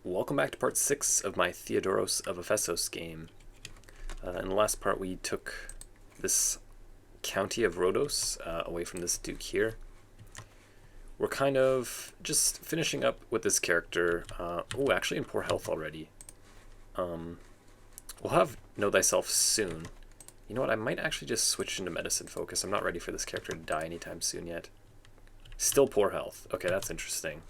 Welcome back to part 6 of my Theodoros of Ephesos game. In the last part we took this county of Rhodos away from this duke here. We're kind of just finishing up with this character. Oh, actually in poor health already. We'll have Know Thyself soon. You know what, I might actually just switch into medicine focus. I'm not ready for this character to die anytime soon yet. Still poor health. Okay, that's interesting.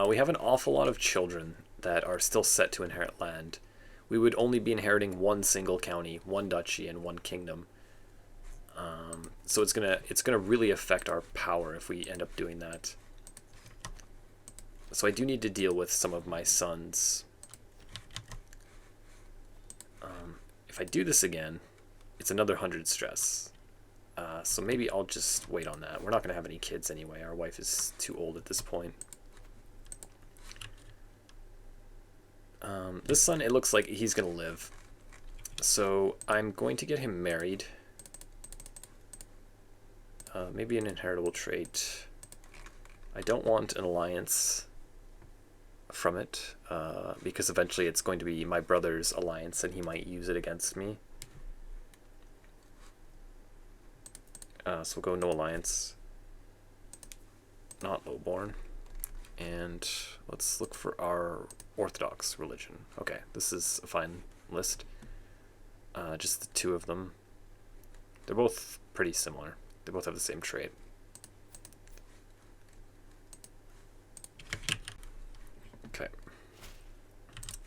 We have an awful lot of children that are still set to inherit land. We would only be inheriting one single county, one duchy, and one kingdom. So it's gonna really affect our power if we end up doing that. So I do need to deal with some of my sons. If I do this again, it's another 100 stress. So maybe I'll just wait on that. We're not gonna have any kids anyway. Our wife is too old at this point. This son, it looks like he's going to live. So I'm going to get him married. Maybe an inheritable trait. I don't want an alliance from it, because eventually it's going to be my brother's alliance and he might use it against me. So we'll go no alliance. Not lowborn. And let's look for our Orthodox religion. Okay, this is a fine list. Just the two of them. They're both pretty similar. They both have the same trait. Okay.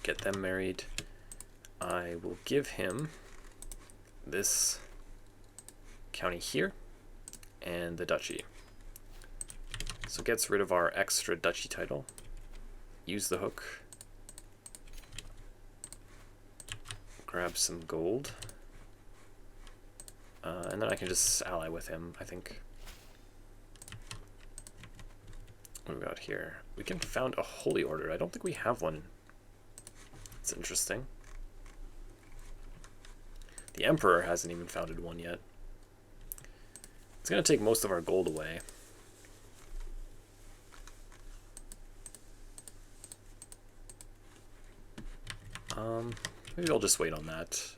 Get them married. I will give him this county here and the duchy. So gets rid of our extra duchy title. Use the hook. Grab some gold. And then I can just ally with him, I think. What do we got here? We can found a holy order. I don't think we have one. It's interesting. The Emperor hasn't even founded one yet. It's going to take most of our gold away. Maybe I'll just wait on that.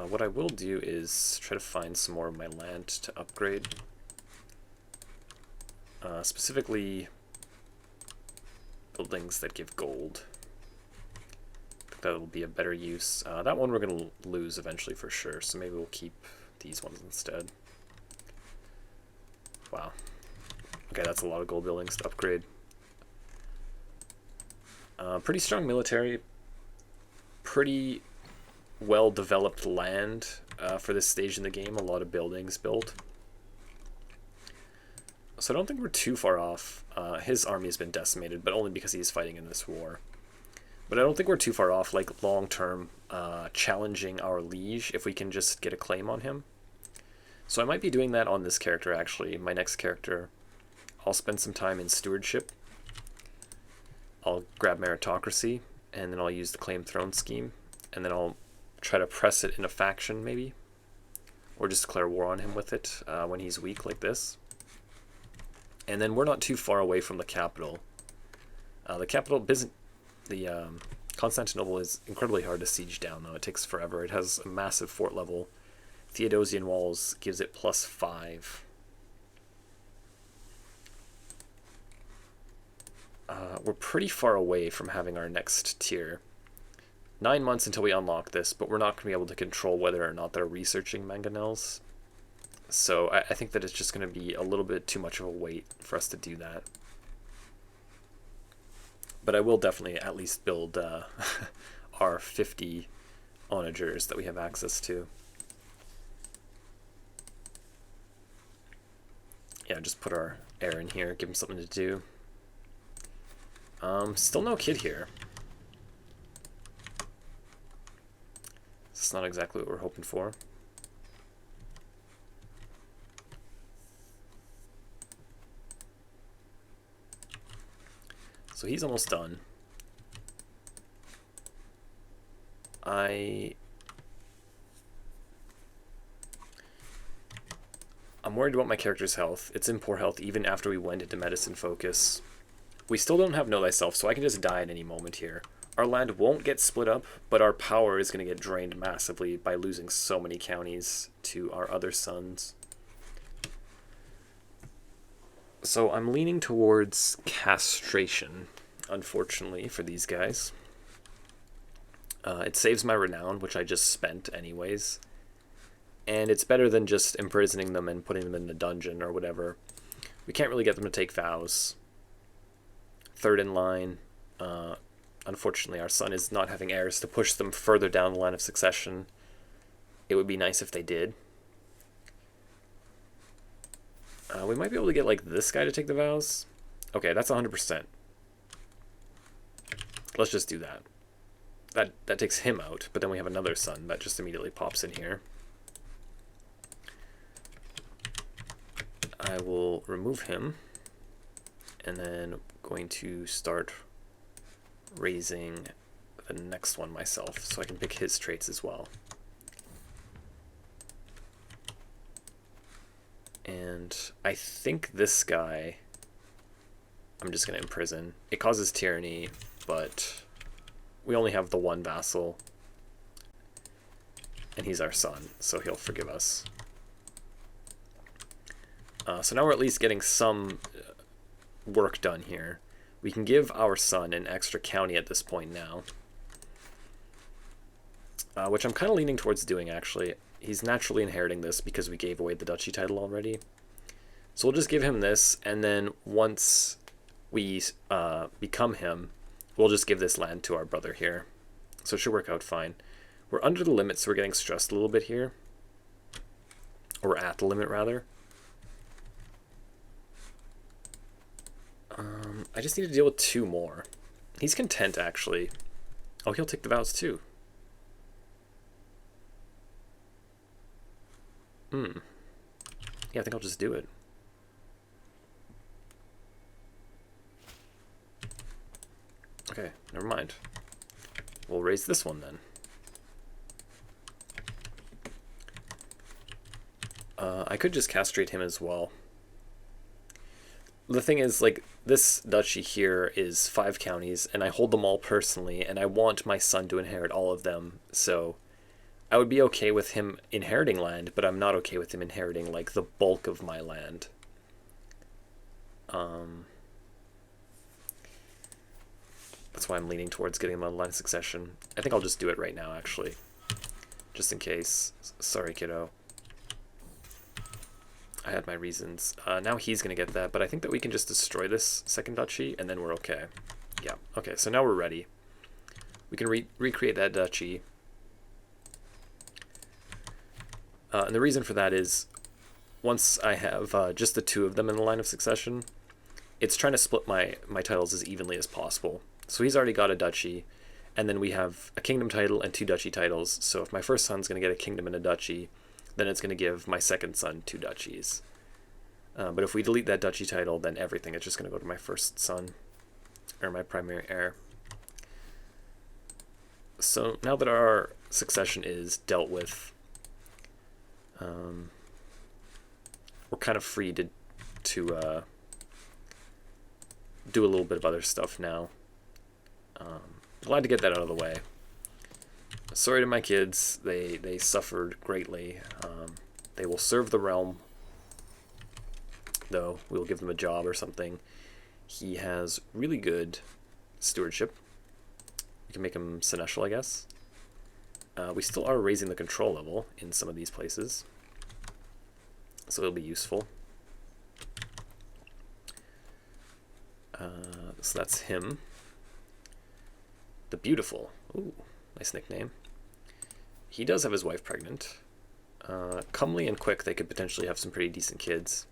What I will do is try to find some more of my land to upgrade. Specifically, buildings that give gold. I think that'll be a better use. That one we're going to lose eventually for sure, so maybe we'll keep these ones instead. Wow. Okay, that's a lot of gold buildings to upgrade. Pretty strong military. Pretty well developed land for this stage in the game. A lot of buildings built. So I don't think we're too far off. His army has been decimated, but only because he's fighting in this war. But I don't think we're too far off, like long-term challenging our liege if we can just get a claim on him. So I might be doing that on this character actually. My next character, I'll spend some time in stewardship. I'll grab meritocracy, and then I'll use the claim throne scheme, and then I'll try to press it in a faction maybe, or just declare war on him with it when he's weak like this. And then we're not too far away from the capital. Constantinople is incredibly hard to siege down though. It takes forever. It has a massive fort level. Theodosian walls gives it +5. We're pretty far away from having our next tier. 9 months until we unlock this, but we're not going to be able to control whether or not they're researching mangonels. So I think that it's just going to be a little bit too much of a wait for us to do that. But I will definitely at least build our 50 onagers that we have access to. Yeah, just put our heir in here, give him something to do. Still no kid here. It's not exactly what we're hoping for. So he's almost done. I'm worried about my character's health. It's in poor health even after we went into medicine focus. We still don't have Know Thyself, so I can just die at any moment here. Our land won't get split up, but our power is going to get drained massively by losing so many counties to our other sons. So I'm leaning towards castration, unfortunately, for these guys. It saves my renown, which I just spent anyways. And it's better than just imprisoning them and putting them in the dungeon or whatever. We can't really get them to take vows. Third in line. Unfortunately, our son is not having heirs to push them further down the line of succession. It would be nice if they did. We might be able to get, like, this guy to take the vows. Okay, that's 100%. Let's just do that. That takes him out, but then we have another son that just immediately pops in here. I will remove him, and then going to start raising the next one myself, so I can pick his traits as well. And I think this guy, I'm just going to imprison. It causes tyranny, but we only have the one vassal, and he's our son, so he'll forgive us. So now we're at least getting some work done here. We can give our son an extra county at this point now, which I'm kind of leaning towards doing, actually. He's naturally inheriting this because we gave away the duchy title already. So we'll just give him this, and then once we become him, we'll just give this land to our brother here. So it should work out fine. We're under the limit, so we're getting stressed a little bit here. Or we're at the limit, rather. I just need to deal with 2 more. He's content, actually. Oh, he'll take the vows, too. Yeah, I think I'll just do it. Okay, never mind. We'll raise this one, then. I could just castrate him as well. The thing is, like, this duchy here is 5 counties, and I hold them all personally, and I want my son to inherit all of them, so I would be okay with him inheriting land, but I'm not okay with him inheriting, like, the bulk of my land. That's why I'm leaning towards getting him on line of succession. I think I'll just do it right now, actually, just in case. Sorry, kiddo. I had my reasons. Now he's going to get that, but I think that we can just destroy this second duchy, and then we're okay. Yeah, okay, so now we're ready. We can recreate that duchy. And the reason for that is, once I have just the 2 of them in the line of succession, it's trying to split my titles as evenly as possible. So he's already got a duchy, and then we have a kingdom title and 2 duchy titles. So if my first son's going to get a kingdom and a duchy, then it's going to give my second son 2 duchies. But if we delete that duchy title, then everything is just going to go to my first son, or my primary heir. So now that our succession is dealt with, we're kind of free to do a little bit of other stuff now. Glad to get that out of the way. Sorry to my kids, they suffered greatly. They will serve the realm, though. We'll give them a job or something. He has really good stewardship. We can make him seneschal, I guess. We still are raising the control level in some of these places, so it'll be useful. So that's him. The Beautiful. Ooh, nice nickname. He does have his wife pregnant. Comely and quick, they could potentially have some pretty decent kids.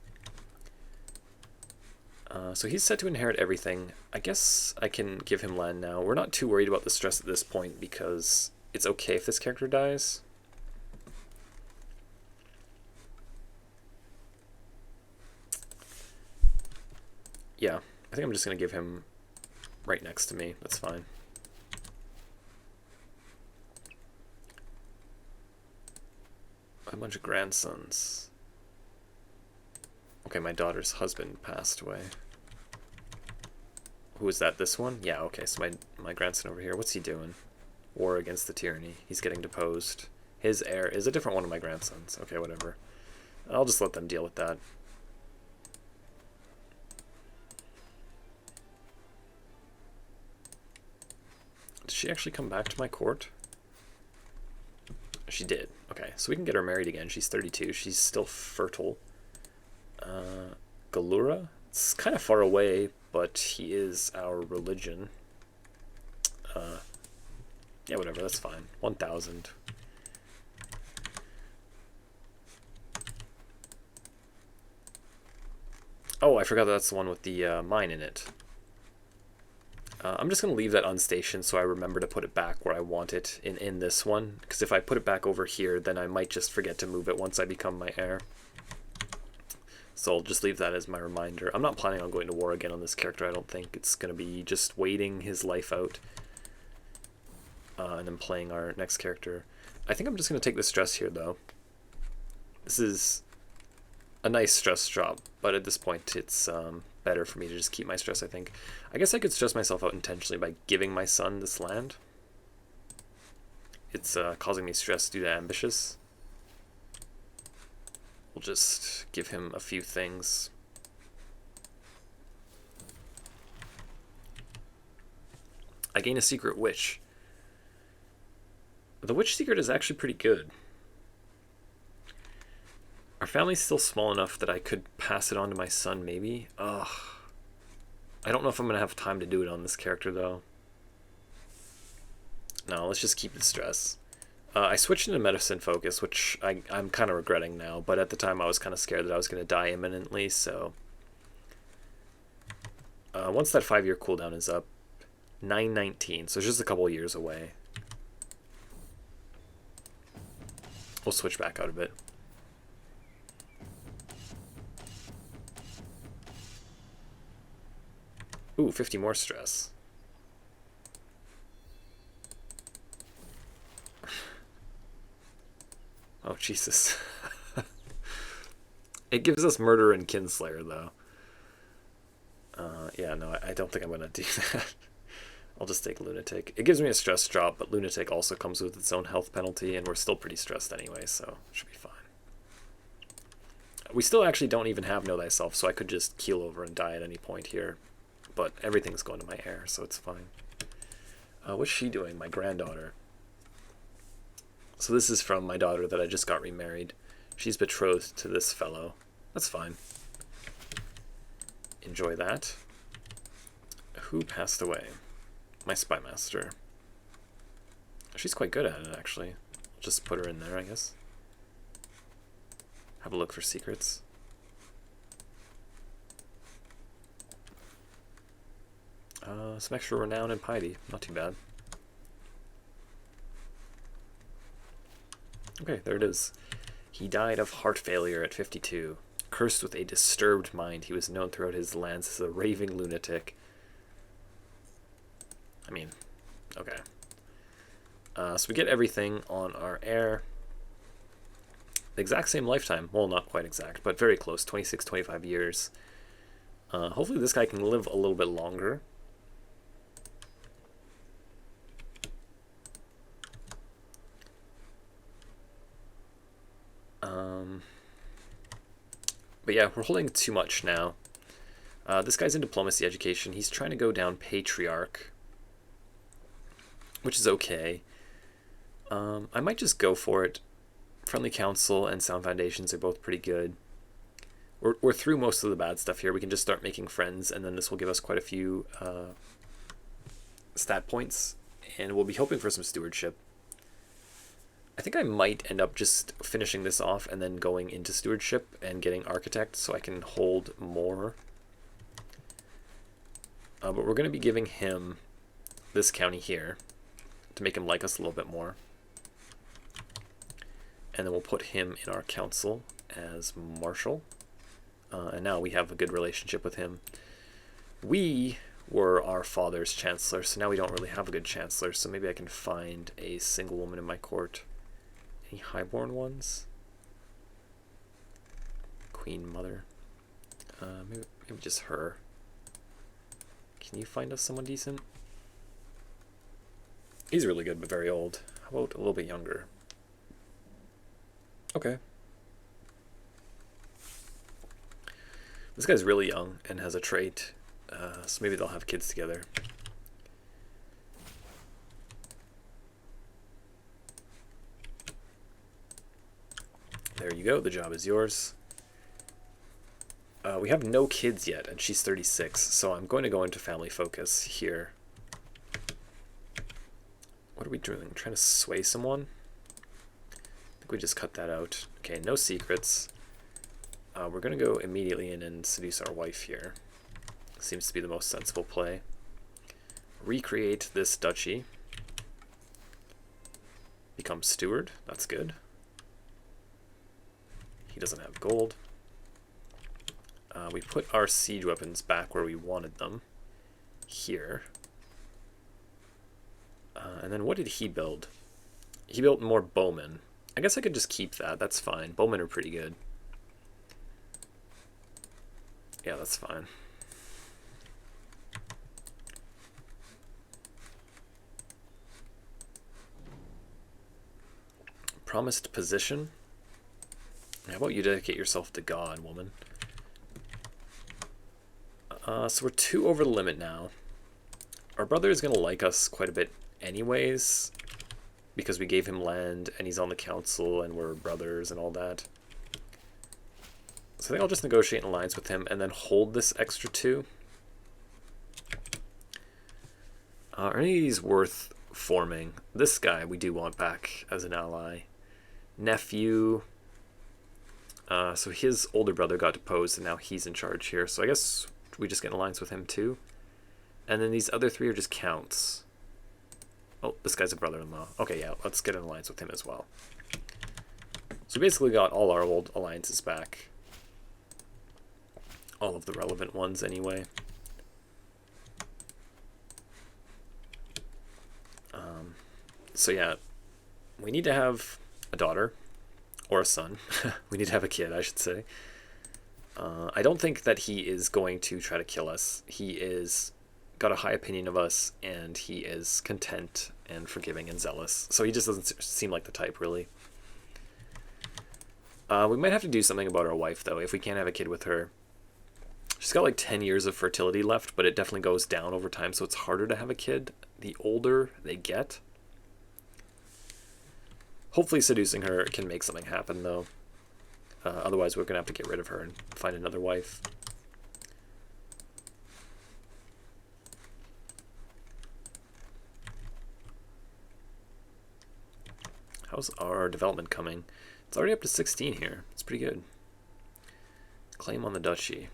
So he's set to inherit everything. I guess I can give him land now. We're not too worried about the stress at this point because it's okay if this character dies. Yeah, I think I'm just going to give him right next to me. That's fine. A bunch of grandsons. Okay, my daughter's husband passed away. Who is that? This one? Yeah, okay, so my grandson over here, what's he doing? War against the tyranny. He's getting deposed. His heir is a different one of my grandsons. Okay, whatever. I'll just let them deal with that. Did she actually come back to my court? She did. Okay, so we can get her married again. She's 32. She's still fertile. Galura? It's kind of far away, but he is our religion. Yeah, whatever, that's fine. 1,000. Oh, I forgot that's the one with the mine in it. I'm just going to leave that unstationed so I remember to put it back where I want it in this one. Because if I put it back over here, then I might just forget to move it once I become my heir. So I'll just leave that as my reminder. I'm not planning on going to war again on this character, I don't think. It's going to be just waiting his life out. And then playing our next character. I think I'm just going to take the stress here, though. This is a nice stress drop, but at this point it's better for me to just keep my stress, I think. I guess I could stress myself out intentionally by giving my son this land. It's causing me stress due to ambitious. We'll just give him a few things. I gain a secret witch. The witch secret is actually pretty good. Our family's still small enough that I could pass it on to my son, maybe. Ugh. I don't know if I'm going to have time to do it on this character, though. No, let's just keep the stress. I switched into medicine focus, which I'm kind of regretting now, but at the time I was kind of scared that I was going to die imminently, so... once that 5-year cooldown is up, 919, so it's just a couple years away. We'll switch back out a bit. Ooh, 50 more stress. Oh, Jesus. It gives us Murder and Kinslayer, though. Yeah, no, I don't think I'm going to do that. I'll just take Lunatic. It gives me a stress drop, but Lunatic also comes with its own health penalty, and we're still pretty stressed anyway, so it should be fine. We still actually don't even have Know Thyself, so I could just keel over and die at any point here. But everything's going to my heir, so it's fine. What's she doing? My granddaughter. So this is from my daughter that I just got remarried. She's betrothed to this fellow. That's fine. Enjoy that. Who passed away? My spy master. She's quite good at it, actually. I'll just put her in there, I guess. Have a look for secrets. Some extra renown and piety. Not too bad. Okay, there it is. He died of heart failure at 52. Cursed with a disturbed mind, he was known throughout his lands as a raving lunatic. I mean, okay. So we get everything on our heir. The exact same lifetime. Well, not quite exact, but very close. 26, 25 years. Hopefully this guy can live a little bit longer. But yeah, we're holding too much now. This guy's in diplomacy education. He's trying to go down patriarch, which is okay. I might just go for it. Friendly Council and Sound Foundations are both pretty good. We're through most of the bad stuff here. We can just start making friends, and then this will give us quite a few stat points, and we'll be hoping for some stewardship. I think I might end up just finishing this off and then going into stewardship and getting architect so I can hold more. But we're going to be giving him this county here to make him like us a little bit more. And then we'll put him in our council as marshal. And now we have a good relationship with him. We were our father's chancellor, so now we don't really have a good chancellor, so maybe I can find a single woman in my court. Any highborn ones? Queen Mother. Maybe just her. Can you find us someone decent? He's really good, but very old. How about a little bit younger? Okay. This guy's really young and has a trait, so maybe they'll have kids together. There you go, the job is yours. We have no kids yet, and she's 36, so I'm going to go into family focus here. What are we doing? Trying to sway someone? I think we just cut that out. Okay, no secrets. We're going to go immediately in and seduce our wife here. Seems to be the most sensible play. Recreate this duchy. Become steward. That's good. He doesn't have gold. We put our siege weapons back where we wanted them. Here. And then what did he build? He built more bowmen. I guess I could just keep that. That's fine. Bowmen are pretty good. Yeah, that's fine. Promised position. How about you dedicate yourself to God, woman? So we're 2 over the limit now. Our brother is going to like us quite a bit anyways, because we gave him land and he's on the council and we're brothers and all that. So I think I'll just negotiate an alliance with him and then hold this extra 2. Are any of these worth forming? This guy we do want back as an ally. Nephew. So his older brother got deposed and now he's in charge here. So I guess we just get an alliance with him too. And then these other 3 are just counts. Oh, this guy's a brother-in-law. Okay, yeah, let's get an alliance with him as well. So we basically got all our old alliances back. All of the relevant ones anyway. So yeah, we need to have a daughter. Or a son. We need to have a kid, I should say. I don't think that he is going to try to kill us. He is got a high opinion of us, and he is content and forgiving and zealous. So he just doesn't seem like the type, really. We might have to do something about our wife, though, if we can't have a kid with her. She's got like 10 years of fertility left, but it definitely goes down over time, so it's harder to have a kid the older they get. Hopefully seducing her can make something happen, though. Otherwise, we're going to have to get rid of her and find another wife. How's our development coming? It's already up to 16 here. It's pretty good. Claim on the duchy.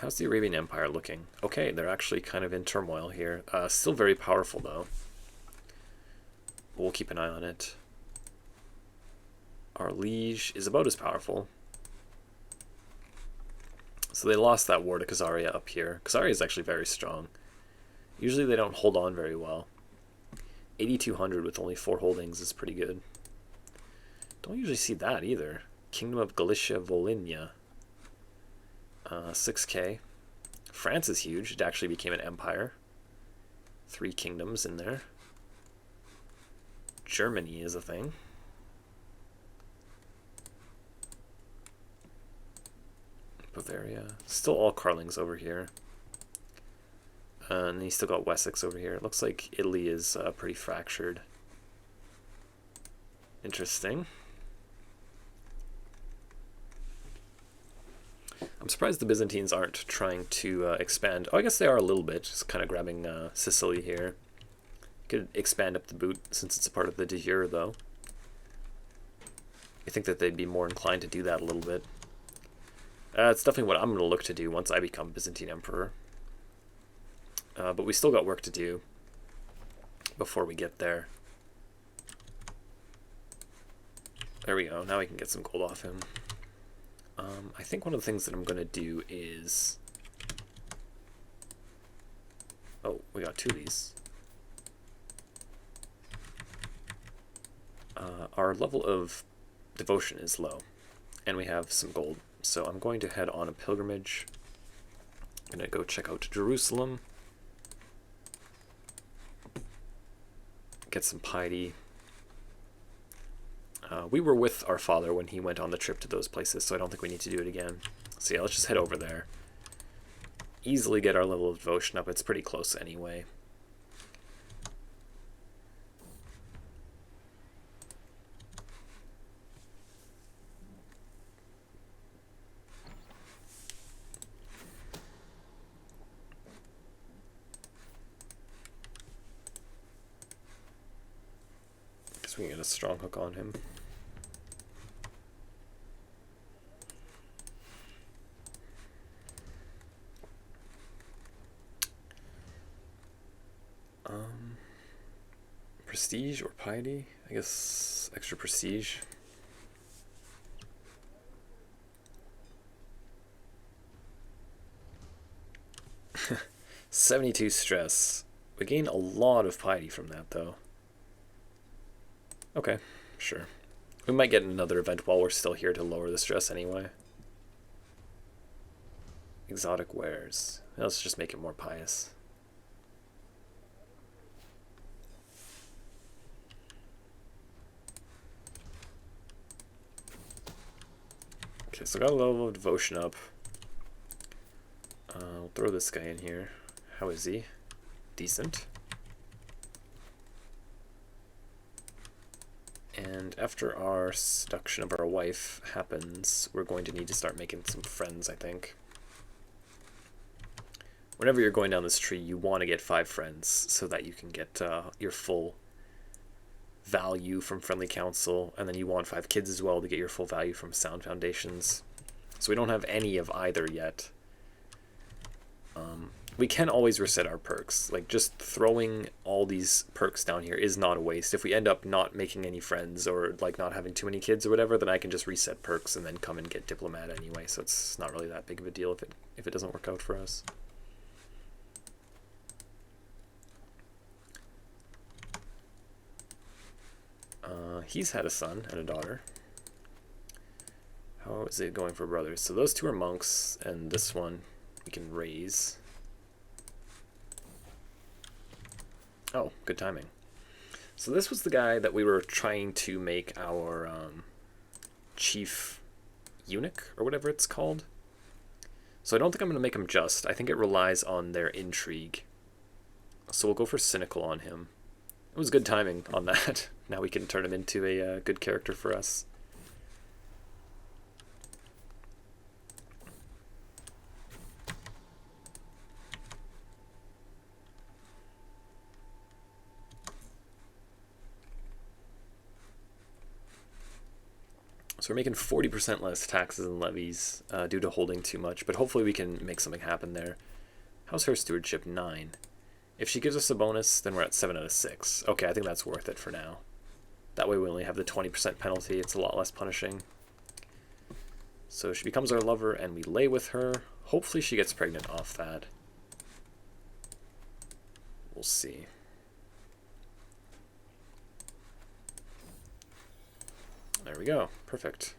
How's the Arabian Empire looking? Okay, they're actually kind of in turmoil here. Still very powerful, though. We'll keep an eye on it. Our liege is about as powerful. So they lost that war to Khazaria up here. Khazaria is actually very strong. Usually they don't hold on very well. 8,200 with only 4 holdings is pretty good. Don't usually see that either. Kingdom of Galicia Volhynia. 6k. France is huge. It actually became an empire. 3 kingdoms in there. Germany is a thing. Bavaria. Still all Carlings over here. And then you still got Wessex over here. It looks like Italy is pretty fractured. Interesting. I'm surprised the Byzantines aren't trying to expand. Oh, I guess they are a little bit. Just kind of grabbing Sicily here. Could expand up the boot since it's a part of the de jure, though. I think that they'd be more inclined to do that a little bit. It's definitely what I'm going to look to do once I become Byzantine Emperor. But we still got work to do before we get there. There we go. Now we can get some gold off him. I think one of the things that I'm going to do is... Oh, we got 2 of these. Our level of devotion is low, and we have some gold. So I'm going to head on a pilgrimage. Gonna go check out Jerusalem. Get some piety. We were with our father when he went on the trip to those places, so I don't think we need to do it again. So yeah, let's just head over there. Easily get our level of devotion up. It's pretty close anyway. Guess we can get a strong hook on him. Prestige or piety? I guess extra prestige. $72 stress. We gain a lot of piety from that, though. Okay, sure. We might get another event while we're still here to lower the stress anyway. Exotic wares. Let's just make it more pious. Okay, so got a level of devotion up. We'll throw this guy in here. How is he? Decent. And after our seduction of our wife happens, we're going to need to start making some friends, I think. Whenever you're going down this tree, you want to get 5 friends so that you can get your full value from friendly counsel, and then you want 5 kids as well to get your full value from sound foundations. So we don't have any of either yet. We can always reset our perks. Like, just throwing all these perks down here is not a waste. If we end up not making any friends or like not having too many kids or whatever, then I can just reset perks and then come and get diplomat anyway. So it's not really that big of a deal if it doesn't work out for us. He's had a son and a daughter. How is it going for brothers? So those 2 are monks, and this one we can raise. Oh, good timing. So this was the guy that we were trying to make our chief eunuch, or whatever it's called. So I don't think I'm going to make him just. I think it relies on their intrigue. So we'll go for cynical on him. It was good timing on that. Now we can turn him into a good character for us. So we're making 40% less taxes and levies due to holding too much, but hopefully we can make something happen there. How's her stewardship? 9. If she gives us a bonus, then we're at 7 out of 6. Okay, I think that's worth it for now. That way we only have the 20% penalty. It's a lot less punishing. So she becomes our lover, and we lay with her. Hopefully she gets pregnant off that. We'll see. There we go. Perfect.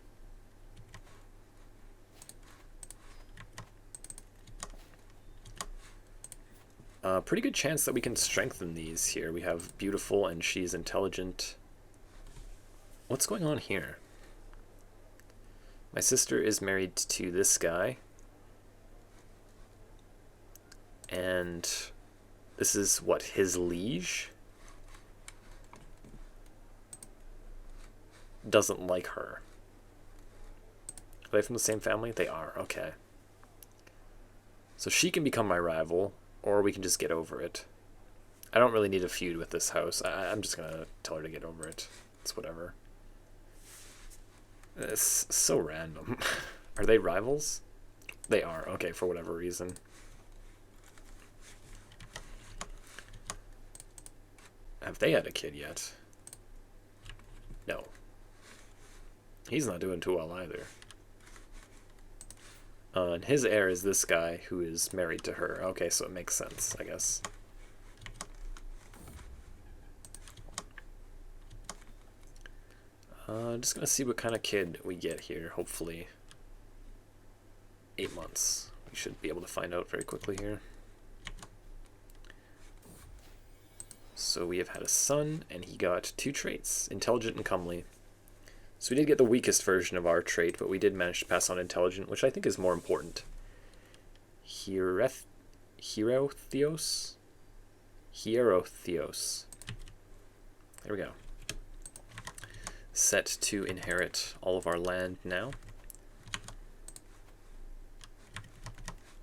Pretty good chance that we can strengthen these here. We have beautiful and she's intelligent. What's going on here? My sister is married to this guy. And this is, what, his liege? Doesn't like her. Are they from the same family? They are, okay. So she can become my rival, or we can just get over it. I don't really need a feud with this house. I'm just gonna tell her to get over it. It's whatever. It's so random. Are they rivals? They are, okay, for whatever reason. Have they had a kid yet? No. He's not doing too well either. And his heir is this guy who is married to her. Okay, so it makes sense, I guess. Just gonna see what kind of kid we get here, hopefully. 8 months. We should be able to find out very quickly here. So we have had a son, and he got 2 traits, intelligent and comely. So we did get the weakest version of our trait, but we did manage to pass on intelligent, which I think is more important. Hierotheos? Hierotheos. There we go. Set to inherit all of our land now.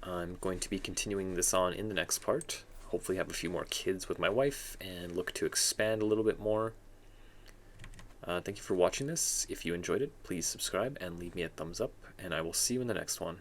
I'm going to be continuing this on in the next part. Hopefully have a few more kids with my wife and look to expand a little bit more. Thank you for watching this. If you enjoyed it, please subscribe and leave me a thumbs up, and I will see you in the next one.